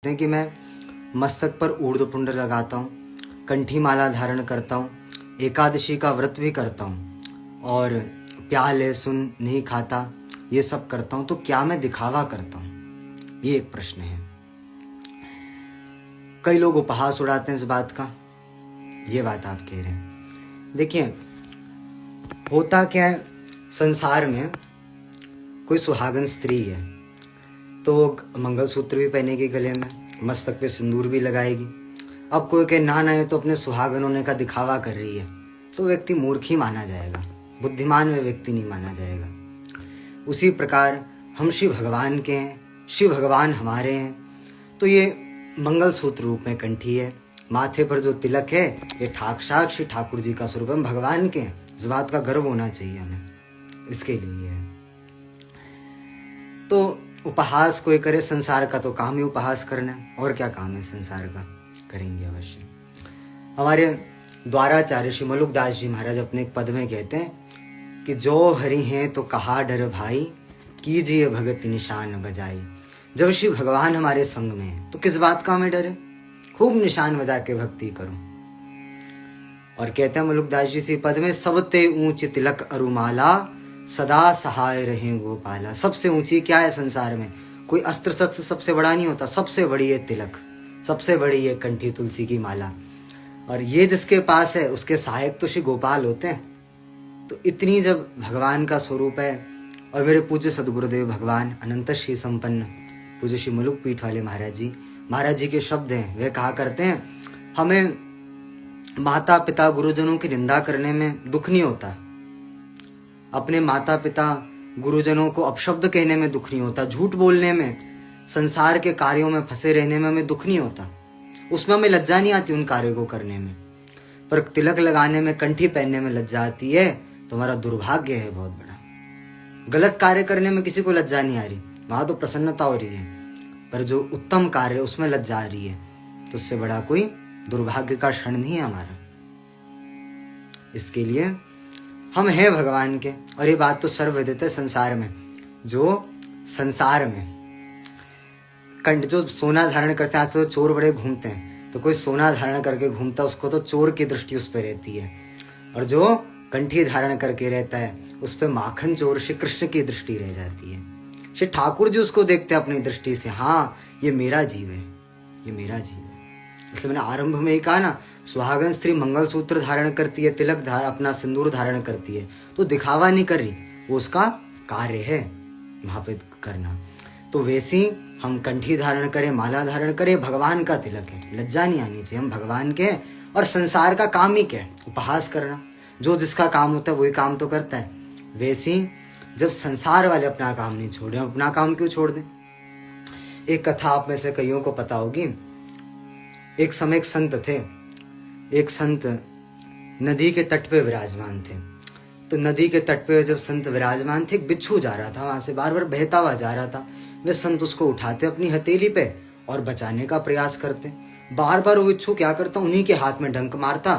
हैं कि मैं मस्तक पर ऊर्ध्वपुंड लगाता हूँ, कंठी माला धारण करता हूँ, एकादशी का व्रत भी करता हूँ और प्याज लहसुन नहीं खाता, ये सब करता हूँ, तो क्या मैं दिखावा करता हूँ? ये एक प्रश्न है। कई लोग उपहास उड़ाते हैं इस बात का, ये बात आप कह रहे हैं। देखिए, होता क्या है, संसार में कोई सुहागन स्त्री है तो मंगलसूत्र भी पहनेगी गले में, मस्तक पे सिंदूर भी लगाएगी। अब कोई कहे ना ये तो अपने सुहागन होने का दिखावा कर रही है, तो व्यक्ति मूर्ख ही माना जाएगा, बुद्धिमान में व्यक्ति नहीं माना जाएगा। उसी प्रकार हम शिव भगवान के हैं, शिव भगवान हमारे हैं, तो ये मंगलसूत्र रूप में कंठी है, माथे पर जो तिलक है ये साक्षी ठाकुर जी का स्वरूप है, हम भगवान के हैं। इस बात का गर्व होना चाहिए हमें, इसके लिए है। तो उपहास कोई करे, संसार का तो काम ही उपहास करना है, और क्या काम है संसार का, करेंगे अवश्य। हमारे द्वाराचार्य श्री मलुकदास जी महाराज अपने एक पद में कहते हैं कि जो हरि हैं तो कहा डर भाई, कीजिए भगत निशान बजाई। जब श्री भगवान हमारे संग में है तो किस बात का हमें डर है, खूब निशान बजा के भक्ति करो। और कहते हैं मलुकदास जी इसी पद में, सबते ऊंच तिलक अरुमाला, सदा सहाय रहे गोपाला। सबसे ऊंची क्या है संसार में, कोई अस्त्र शस्त्र सबसे बड़ा नहीं होता, सबसे बड़ी है तिलक, सबसे बड़ी है कंठी तुलसी की माला, और ये जिसके पास है उसके सहायक तो श्री गोपाल होते हैं। तो इतनी जब भगवान का स्वरूप है, और मेरे पूज्य सदगुरुदेव भगवान अनंत श्री संपन्न पूज्य श्री मुलुक पीठ वाले महाराज जी के शब्द हैं, वे कहा करते हैं, हमें माता पिता गुरुजनों की निंदा करने में दुख नहीं होता, अपने माता पिता गुरुजनों को अपशब्द कहने में दुख नहीं होता, झूठ बोलने में, संसार के कार्यों में फंसे रहने में हमें दुख नहीं होता, उसमें हमें लज्जा नहीं आती उन कार्यों को करने में। पर तिलक लगाने में, कंठी पहनने में लज्जा आती है, तो हमारा दुर्भाग्य है बहुत बड़ा। गलत कार्य करने में किसी को लज्जा नहीं आ रही, वहां तो प्रसन्नता हो रही है, पर जो उत्तम कार्य उसमें लज्जा आ रही है, तो उससे बड़ा कोई दुर्भाग्य का क्षण नहीं है हमारा। इसके लिए हम हैं भगवान के, और ये बात तो सर्वविदित है संसार में। जो संसार में कंठ, जो सोना धारण करते हैं, आज तो चोर बड़े घूमते हैं, तो कोई सोना धारण करके घूमता है उसको तो चोर की दृष्टि उस पर रहती है, और जो कंठी धारण करके रहता है उस पर माखन चोर श्री कृष्ण की दृष्टि रह जाती है। श्री ठाकुर जी उसको देखते हैं अपनी दृष्टि से, हाँ ये मेरा जीव है, ये मेरा जीव है। इसलिए मैंने आरंभ में ही कहा ना, सुहागन स्त्री मंगलसूत्र धारण करती है, तिलक अपना सिंदूर धारण करती है, तो दिखावा नहीं कर रही, वो उसका कार्य है वहां पे करना। तो वैसे हम कंठी धारण करें, माला धारण करें, भगवान का तिलक है, लज्जा नहीं आनी चाहिए, हम भगवान के हैं। और संसार का काम ही क्या है, उपहास करना, जो जिसका काम होता है वही काम तो करता है। वैसे जब संसार वाले अपना काम नहीं छोड़े, हम अपना काम क्यों छोड़ दें। एक कथा आप में से कईयों को पता होगी। एक समय एक संत थे, एक संत नदी के तट पे विराजमान थे। तो नदी के तट पे जब संत विराजमान थे, एक बिच्छू जा रहा था वहां से, बार बार बहता हुआ जा रहा था। वे संत उसको उठाते अपनी हथेली पे और बचाने का प्रयास करते। बार बार वो बिच्छू क्या करता, उन्हीं के हाथ में डंक मारता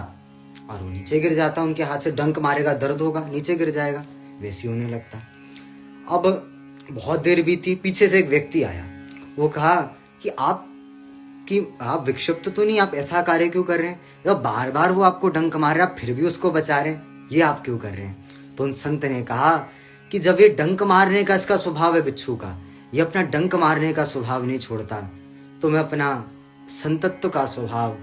और वो नीचे गिर जाता। उनके हाथ से डंक मारेगा, दर्द होगा, नीचे गिर जाएगा, वैसी होने लगता। अब बहुत देर बीती, पीछे से एक व्यक्ति आया। वो कहा कि आप विक्षिप्त तो नहीं, आप ऐसा कार्य क्यों कर रहे हैं, जब बार बार वो आपको डंक मार रहा, फिर भी उसको बचा रहे हैं, ये आप क्यों कर रहे हैं। तो उन संत ने कहा कि जब ये डंक मारने का इसका स्वभाव है बिच्छू का, ये अपना डंक मारने का स्वभाव नहीं छोड़ता, तो मैं अपना संतत्व का स्वभाव,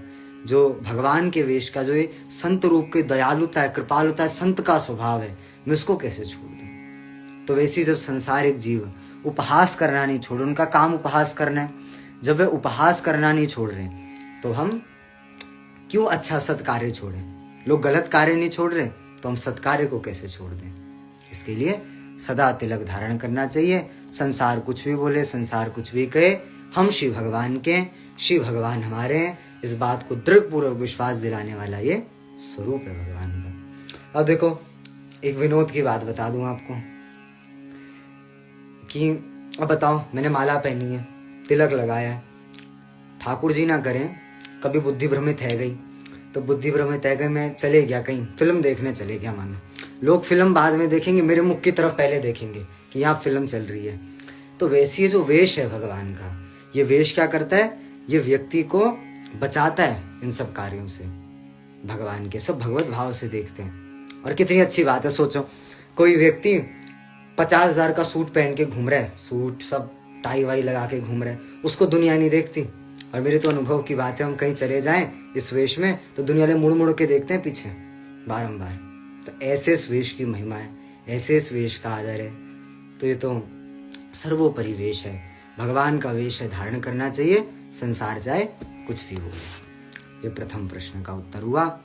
जो भगवान के वेश का, जो ये संत रूप के दयालुता है, कृपालुता है, संत का स्वभाव है, मैं उसको कैसे छोड़ दूं। तो वैसे जब संसारिक जीव उपहास करना नहीं छोड़, उनका काम उपहास करना है, जब वे उपहास करना नहीं छोड़ रहे, तो हम क्यों अच्छा सत्कार्य छोड़ें। लोग गलत कार्य नहीं छोड़ रहे, तो हम सत्कार्य को कैसे छोड़ दें। इसके लिए सदा तिलक धारण करना चाहिए। संसार कुछ भी बोले, संसार कुछ भी कहे, हम शिव भगवान के, शिव भगवान हमारे हैं, इस बात को दृढ़ पूर्वक विश्वास दिलाने वाला ये स्वरूप है भगवान का। अब देखो, एक विनोद की बात बता दूं आपको कि अब बताओ, मैंने माला पहनी है, तिलक लगाया है, ठाकुर जी ना करें कभी बुद्धि भ्रमित है गई, तो बुद्धि भ्रमित है गई, मैं चले गया कहीं फिल्म देखने चले गया, मानो लोग फिल्म बाद में देखेंगे, मेरे मुख की तरफ पहले देखेंगे कि यहाँ फिल्म चल रही है। तो वैसे ये जो वेश है भगवान का, ये वेश क्या करता है ये व्यक्ति को बचाता है इन सब कार्यों से। भगवान के सब भगवत भाव से देखते हैं। और कितनी अच्छी बात है, सोचो कोई व्यक्ति 50,000 का सूट पहन के घूम रहा है, सूट सब टाई वाई लगा के घूम रहा है, उसको दुनिया नहीं देखती। और मेरे तो अनुभव की बात है, हम कहीं चले जाएं इस वेश में तो दुनिया वाले मुड़ मुड़ के देखते हैं पीछे बारंबार। तो ऐसे इस वेश की महिमा है, ऐसे इस वेश का आदर है। तो ये तो सर्वोपरि वेश है, भगवान का वेश है, धारण करना चाहिए, संसार चाहे कुछ भी हो। ये प्रथम प्रश्न का उत्तर हुआ।